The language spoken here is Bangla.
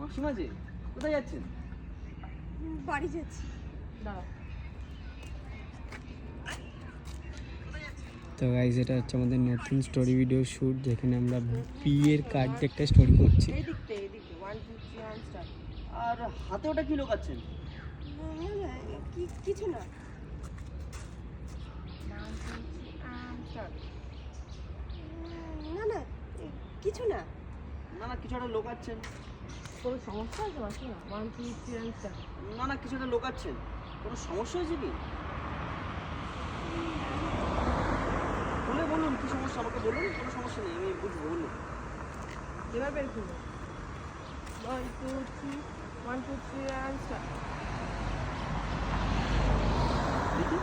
মাসিমা যে কোথায় যাচ্ছেন? বাড়ি যাচ্ছি। দাঁড়াও। তো গাইজ এটা হচ্ছে আমাদের নতুন স্টোরি ভিডিও শ্যুট, যেখানে আমরা বিয়ের কার্ড দিয়ে একটা স্টোরি করছি। এদিকতে 1 2 3 অন স্টার্ট। আর হাতে ওটা কি লোকাচ্ছেন? কিছু না। 1 2 3 অন স্টার্ট। না কিছু না। না কিছু একটা লোকাচ্ছেন। কোনো সমস্যা আছে মাসিমা? 1 2 3 অন স্টার্ট। না কিছু একটা লোকাচ্ছেন। কোনো সমস্যা হয়েছে কি? বলে বলুন কি সমস্যা, আমাকে বলুন। কোনো সমস্যা নেই, আমি বুঝবো, বলুন। এবার বের করবো। 1 2 3 1 2 3 অন স্টার্ট। দেখি